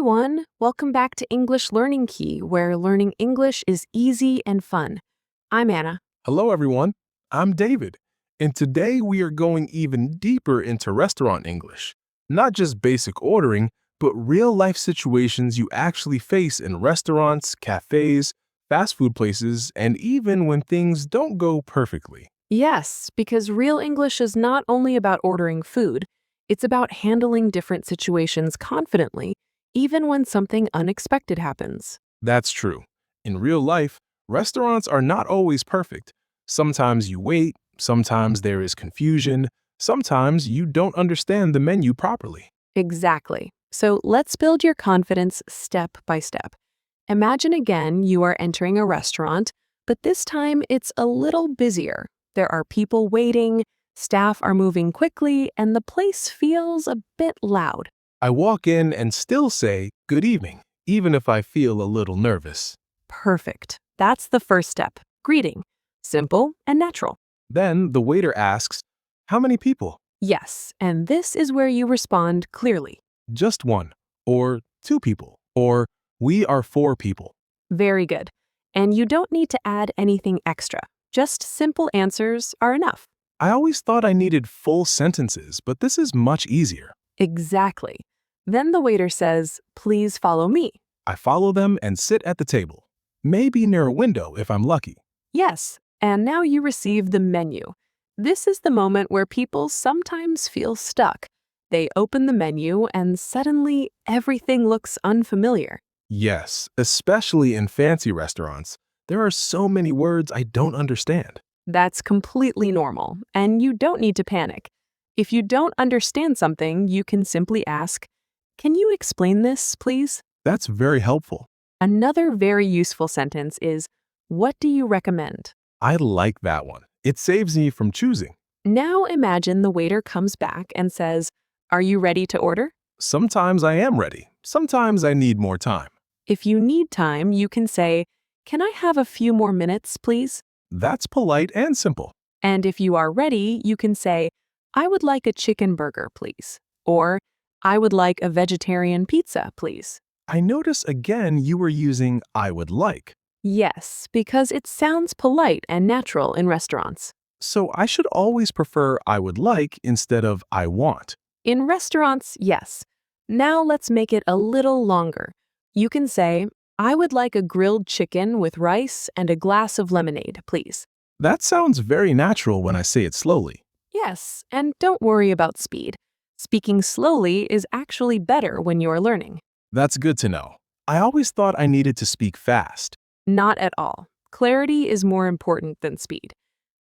everyone! Welcome back to English Learning Key, where learning English is easy and fun. I'm Anna. Hello, everyone. I'm David, and today we are going even deeper into restaurant English. Not just basic ordering, but real-life situations you actually face in restaurants, cafés, fast food places, and even when things don't go perfectly. Yes, because real English is not only about ordering food, it's about handling different situations confidently, even when something unexpected happens. That's true. In real life, restaurants are not always perfect. Sometimes you wait, sometimes there is confusion, sometimes you don't understand the menu properly. Exactly. So let's build your confidence step by step. Imagine again you are entering a restaurant, but this time it's a little busier. There are people waiting, staff are moving quickly, and the place feels a bit loud. I walk in and still say, "Good evening," even if I feel a little nervous. Perfect. That's the first step. Greeting. Simple and natural. Then the waiter asks, "How many people?" Yes, and this is where you respond clearly. "Just one," or "Two people," or "We are four people." Very good. And you don't need to add anything extra. Just simple answers are enough. I always thought I needed full sentences, but this is much easier. Exactly. Then the waiter says, "Please follow me." I follow them and sit at the table, maybe near a window if I'm lucky. Yes, and now you receive the menu. This is the moment where people sometimes feel stuck. They open the menu and suddenly everything looks unfamiliar. Yes, especially in fancy restaurants. There are so many words I don't understand. That's completely normal, and you don't need to panic. If you don't understand something, you can simply ask, "Can you explain this, please?" That's very helpful. Another very useful sentence is, "What do you recommend?" I like that one. It saves me from choosing. Now imagine the waiter comes back and says, "Are you ready to order?" Sometimes I am ready. Sometimes I need more time. If you need time, you can say, "Can I have a few more minutes, please?" That's polite and simple. And if you are ready, you can say, "I would like a chicken burger, please." Or, "I would like a vegetarian pizza, please." I notice again you were using "I would like." Yes, because it sounds polite and natural in restaurants. So I should always prefer "I would like" instead of "I want." In restaurants, yes. Now let's make it a little longer. You can say, "I would like a grilled chicken with rice and a glass of lemonade, please." That sounds very natural when I say it slowly. Yes, and don't worry about speed. Speaking slowly is actually better when you're learning. That's good to know. I always thought I needed to speak fast. Not at all. Clarity is more important than speed.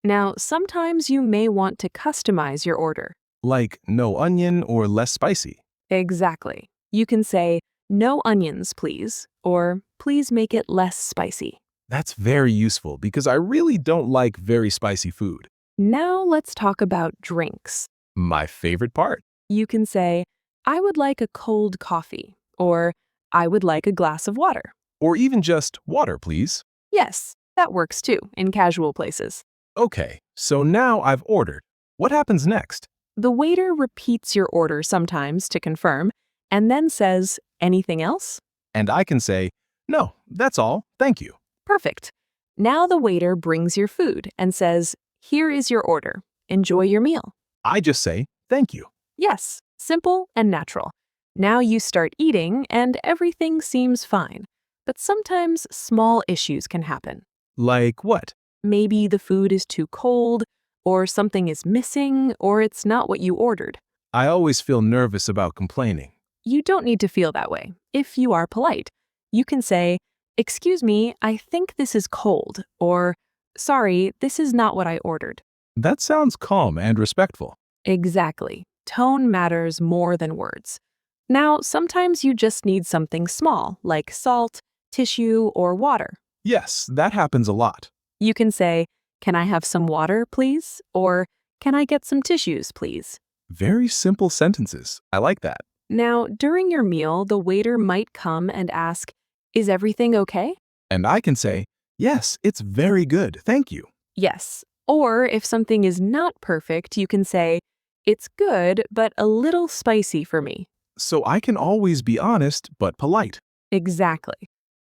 Now, sometimes you may want to customize your order. Like no onion or less spicy. Exactly. You can say, "No onions, please," or "Please make it less spicy." That's very useful because I really don't like very spicy food. Now let's talk about drinks. My favorite part. You can say, "I would like a cold coffee," or "I would like a glass of water." Or even just "Water, please." Yes, that works too in casual places. Okay, so now I've ordered. What happens next? The waiter repeats your order sometimes to confirm, and then says, "Anything else?" And I can say, "No, that's all, thank you." Perfect. Now the waiter brings your food and says, "Here is your order. Enjoy your meal." I just say, "Thank you." Yes, simple and natural. Now you start eating and everything seems fine. But sometimes small issues can happen. Like what? Maybe the food is too cold, or something is missing, or it's not what you ordered. I always feel nervous about complaining. You don't need to feel that way. If you are polite, you can say, "Excuse me, I think this is cold," or "Sorry, this is not what I ordered." That sounds calm and respectful. Exactly. Tone matters more than words. Now, sometimes you just need something small, like salt, tissue, or water. Yes, that happens a lot. You can say, "Can I have some water, please?" Or, "Can I get some tissues, please?" Very simple sentences. I like that. Now, during your meal, the waiter might come and ask, "Is everything okay?" And I can say, "Yes, it's very good, thank you." Yes. Or if something is not perfect, you can say, "It's good, but a little spicy for me." so I can always be honest but polite. Exactly.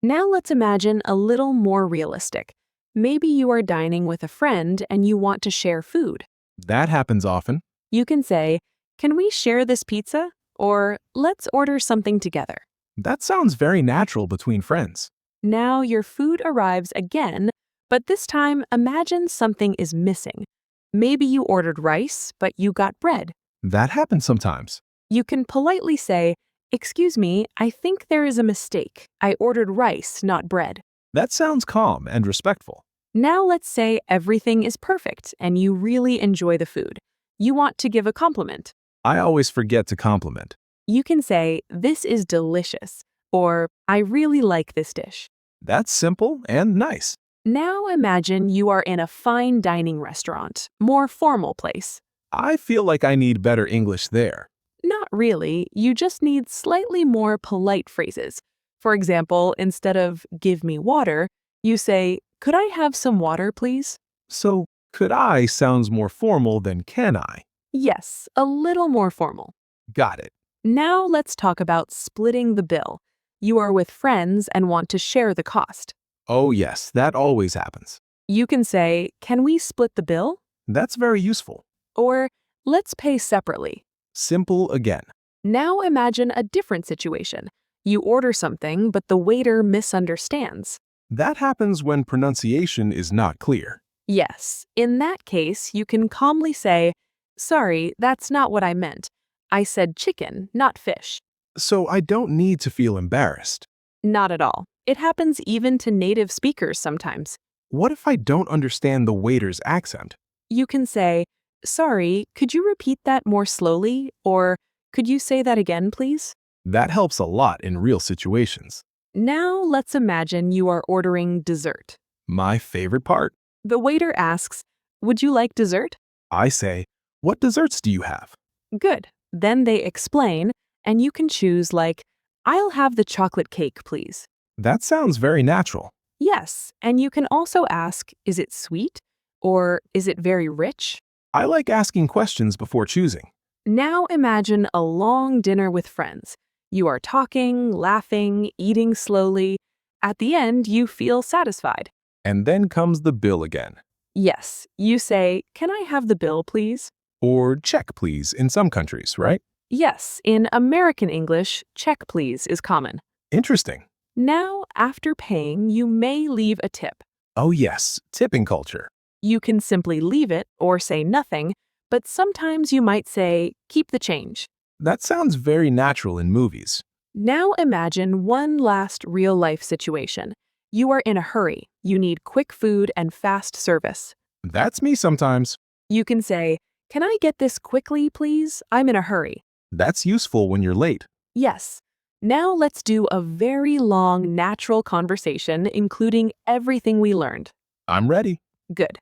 Now let's imagine a little more realistic. Maybe you are dining with a friend and you want to share food. That happens often. You can say, "Can we share this pizza?" Or "Let's order something together." That sounds very natural between friends. Now your food arrives again, but this time imagine something is missing. Maybe you ordered rice, but you got bread. That happens sometimes. You can politely say, "Excuse me, I think there is a mistake. I ordered rice, not bread." That sounds calm and respectful. Now let's say everything is perfect and you really enjoy the food. You want to give a compliment. I always forget to compliment. You can say, "This is delicious," or "I really like this dish." That's simple and nice. Now imagine you are in a fine dining restaurant, more formal place. I feel like I need better English there. Not really, you just need slightly more polite phrases. For example, instead of "give me water," you say, "Could I have some water, please?" So, could I sounds more formal than can I? Yes, a little more formal. Got it. Now let's talk about splitting the bill. You are with friends and want to share the cost. Oh, yes, that always happens. You can say, "Can we split the bill?" That's very useful. Or "Let's pay separately." Simple again. Now imagine a different situation. You order something, but the waiter misunderstands. That happens when pronunciation is not clear. Yes, in that case, you can calmly say, "Sorry, that's not what I meant. I said chicken, not fish." So I don't need to feel embarrassed. Not at all. It happens even to native speakers sometimes. What if I don't understand the waiter's accent? You can say, "Sorry, could you repeat that more slowly?" Or "Could you say that again, please?" That helps a lot in real situations. Now let's imagine you are ordering dessert. My favorite part. The waiter asks, "Would you like dessert?" I say, what desserts do you have? Good. Then they explain, and you can choose like, "I'll have the chocolate cake, please." That sounds very natural. Yes, and you can also ask, "Is it sweet?" Or "Is it very rich?" I like asking questions before choosing. Now imagine a long dinner with friends. You are talking, laughing, eating slowly. At the end, you feel satisfied. And then comes the bill again. Yes, you say, "Can I have the bill, please?" Or check, please, in some countries, right? Yes, in American English, "check please" is common. Interesting. Now, after paying, you may leave a tip. Oh, yes, tipping culture. You can simply leave it or say nothing, but sometimes you might say, "Keep the change." That sounds very natural in movies. Now imagine one last real-life situation. You are in a hurry. You need quick food and fast service. That's me sometimes. You can say, "Can I get this quickly, please? I'm in a hurry." That's useful when you're late. Yes. Now let's do a very long, natural conversation, including everything we learned. I'm ready. Good.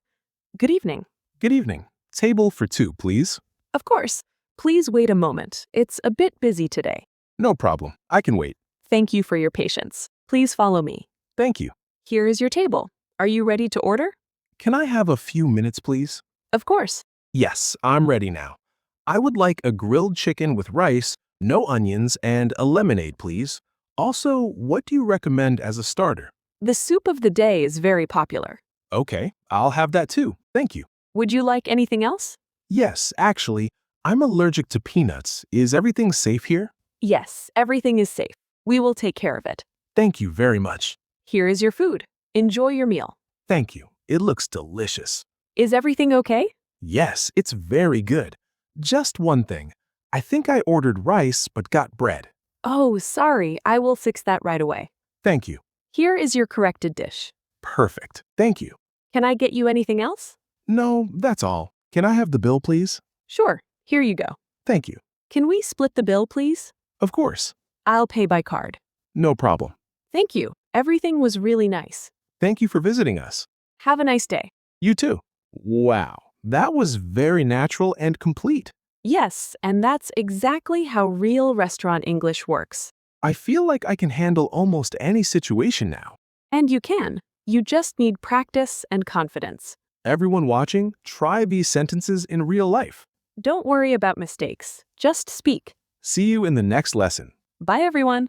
Good evening. Good evening. Table for two, please. Of course. Please wait a moment. It's a bit busy today. No problem. I can wait. Thank you for your patience. Please follow me. Thank you. Here is your table. Are you ready to order? Can I have a few minutes, please? Of course. Yes, I'm ready now. I would like a grilled chicken with rice, no onions, and a lemonade, please. Also, what do you recommend as a starter? The soup of the day is very popular. Okay, I'll have that too. Thank you. Would you like anything else? Yes, actually, I'm allergic to peanuts. Is everything safe here? Yes, everything is safe. We will take care of it. Thank you very much. Here is your food. Enjoy your meal. Thank you. It looks delicious. Is everything okay? Yes, it's very good. Just one thing. I think I ordered rice but got bread. Oh, sorry. I will fix that right away. Thank you. Here is your corrected dish. Perfect. Thank you. Can I get you anything else? No, that's all. Can I have the bill, please? Sure. Here you go. Thank you. Can we split the bill, please? Of course. I'll pay by card. No problem. Thank you. Everything was really nice. Thank you for visiting us. Have a nice day. You too. Wow, that was very natural and complete. Yes, and that's exactly how real restaurant English works. I feel like I can handle almost any situation now. And you can. You just need practice and confidence. Everyone watching, try these sentences in real life. Don't worry about mistakes. Just speak. See you in the next lesson. Bye, everyone.